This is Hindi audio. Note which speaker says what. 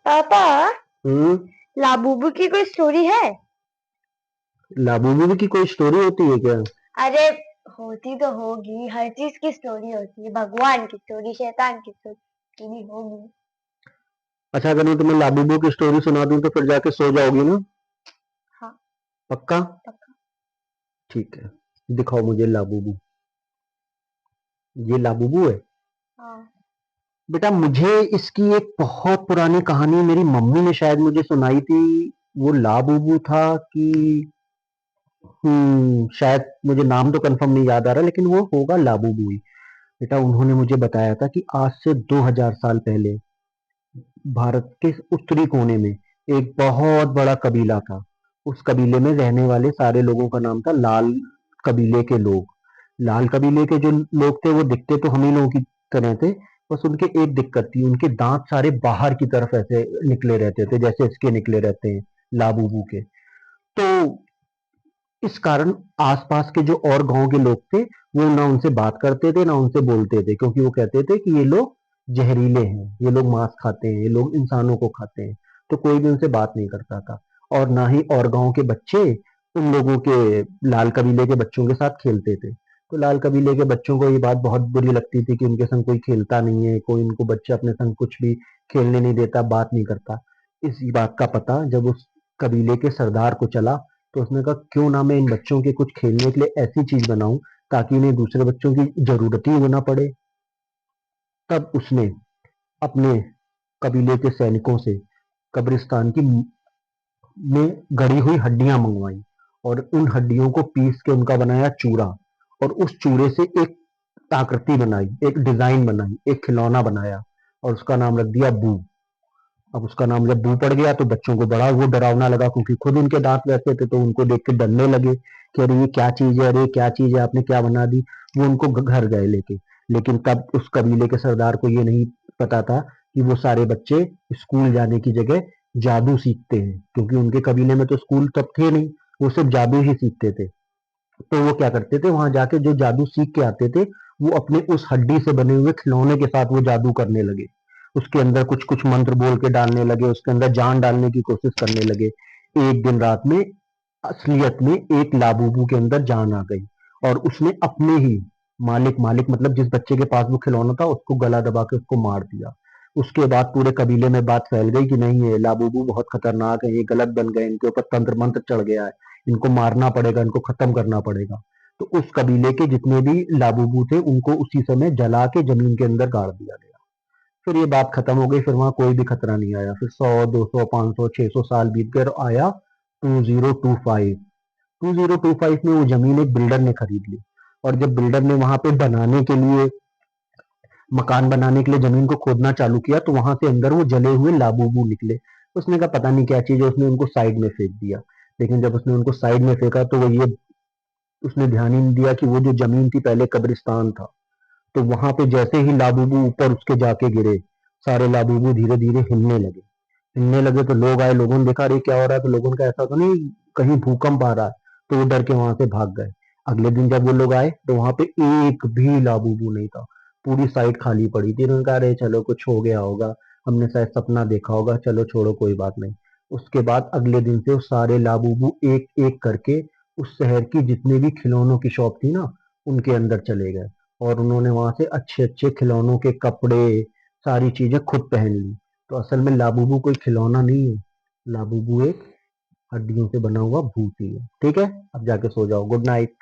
Speaker 1: पापा,
Speaker 2: हम्म।
Speaker 1: लाबूबू की कोई स्टोरी है?
Speaker 2: लाबूबू की कोई स्टोरी होती है क्या?
Speaker 1: अरे, होती तो होगी, हर चीज की स्टोरी होती है, भगवान की स्टोरी, शैतान की स्टोरी भी होगी।
Speaker 2: अच्छा, अगर मैं तुम्हें लाबूबू की स्टोरी सुना दूं तो फिर जाके सो जाओगी ना?
Speaker 1: हाँ,
Speaker 2: पक्का?
Speaker 1: पक्का।
Speaker 2: ठीक है, दिखाओ मुझे लाबूबू। ये लाबूबू है।
Speaker 1: हाँ।
Speaker 2: बेटा, मुझे इसकी एक बहुत पुरानी कहानी मेरी मम्मी ने शायद मुझे सुनाई थी। वो लाबूबू था कि शायद मुझे नाम तो कंफर्म नहीं याद आ रहा, लेकिन वो होगा लाबूबू ही। बेटा, उन्होंने मुझे बताया था कि आज से 2000 साल पहले भारत के उत्तरी कोने में एक बहुत बड़ा कबीला था। उस कबीले में रहने वाले सारे लोगों का नाम था लाल कबीले के लोग। लाल कबीले के जो लोग थे वो दिखते तो हम ही लोगों की तरह थे। बस उनके एक दिक्कत थी, उनके दांत सारे बाहर की तरफ ऐसे निकले रहते थे जैसे इसके निकले रहते हैं, लाबूबू के। तो इस कारण आसपास के जो और गांव के लोग थे वो ना उनसे बात करते थे ना उनसे बोलते थे, क्योंकि वो कहते थे कि ये लोग जहरीले हैं, ये लोग मांस खाते हैं, ये लोग इंसानों को खाते हैं। तो कोई भी उनसे बात नहीं करता था। और ना ही और गांव के बच्चे उन लोगों के, लाल कबीले के बच्चों के साथ खेलते थे। तो लाल कबीले के बच्चों को ये बात बहुत बुरी लगती थी कि उनके संग कोई खेलता नहीं है, कोई उनको बच्चा अपने संग कुछ भी खेलने नहीं देता, बात नहीं करता। इसी बात का पता जब उस कबीले के सरदार को चला, तो उसने कहा क्यों ना मैं इन बच्चों के कुछ खेलने के लिए ऐसी चीज बनाऊं ताकि इन्हें दूसरे बच्चों की जरूरत ही ना पड़े। तब उसने अपने कबीले के सैनिकों से कब्रिस्तान की में गड़ी हुई हड्डियां मंगवाई और उन हड्डियों को पीस के उनका बनाया चूरा। और उस चूरे से एक आकृति बनाई, एक डिजाइन बनाई, एक खिलौना बनाया और उसका नाम रख दिया बू। अब उसका नाम जब बू पड़ गया तो बच्चों को बड़ा वो डरावना लगा, क्योंकि खुद उनके दांत वैसे थे तो उनको देख के डरने लगे कि अरे ये क्या चीज है, अरे क्या चीज है, आपने क्या बना दी। वो उनको घर गए लेके। लेकिन तब उस कबीले के सरदार को ये नहीं पता था कि वो सारे बच्चे स्कूल जाने की जगह जादू सीखते हैं, क्योंकि उनके कबीले में तो स्कूल तब थे नहीं, वो सिर्फ जादू ही सीखते थे। तो वो क्या करते थे, वहां जाके जो जादू सीख के आते थे वो अपने उस हड्डी से बने हुए खिलौने के साथ वो जादू करने लगे। उसके अंदर कुछ कुछ मंत्र बोल के डालने लगे, उसके अंदर जान डालने की कोशिश करने लगे। एक दिन रात में असलियत में एक लाबूबू के अंदर जान आ गई और उसने अपने ही मालिक मालिक मतलब जिस बच्चे के पास वो खिलौना था उसको गला दबा के उसको मार दिया। उसके बाद पूरे कबीले में बात फैल गई कि नहीं, ये लाबूबू बहुत खतरनाक है, ये गलत बन गए, इनके ऊपर तंत्र मंत्र चढ़ गया है, इनको मारना पड़ेगा, इनको खत्म करना पड़ेगा। तो उस कबीले के जितने भी लाबूबू थे उनको उसी समय जला के जमीन के अंदर गाड़ दिया गया। फिर ये बात खत्म हो गई, फिर वहां कोई भी खतरा नहीं आया। फिर 100 200 500 600 साल बीत गए और आया 2025। 2025 में वो जमीन एक बिल्डर ने खरीद ली। और जब बिल्डर ने वहां पे बनाने के लिए, मकान बनाने के लिए जमीन को खोदना चालू किया तो वहां से अंदर वो जले हुए लाबूबू निकले। उसने कहा पता नहीं क्या चीज है, उसने उनको साइड में फेंक दिया। लेकिन जब उसने उनको साइड में फेंका तो वो ये उसने ध्यान ही नहीं दिया कि वो जो जमीन थी पहले कब्रिस्तान था। तो वहां पे जैसे ही लाबूबू ऊपर उसके जाके गिरे, सारे लाबूबू धीरे धीरे हिलने लगे। हिलने लगे तो लोग आए, लोगों ने देखा अरे क्या हो रहा है, तो लोगों का ऐसा तो नहीं कहीं भूकंप आ रहा है, तो वो डर के वहां से भाग गए। अगले दिन जब वो लोग आए तो वहां पे एक भी लाबूबू नहीं था, पूरी साइड खाली पड़ी थी। उन्होंने कहा अरे चलो कुछ हो गया होगा, हमने शायद सपना देखा होगा, चलो छोड़ो कोई बात नहीं। उसके बाद अगले दिन से वो सारे लाबूबू एक एक करके उस शहर की जितनी भी खिलौनों की शॉप थी ना उनके अंदर चले गए। और उन्होंने वहां से अच्छे अच्छे खिलौनों के कपड़े, सारी चीजें खुद पहन ली। तो असल में लाबूबू कोई खिलौना नहीं है, लाबूबू एक हड्डियों से बना हुआ भूत ही है। ठीक है, अब जाके सो जाओ, गुड नाइट।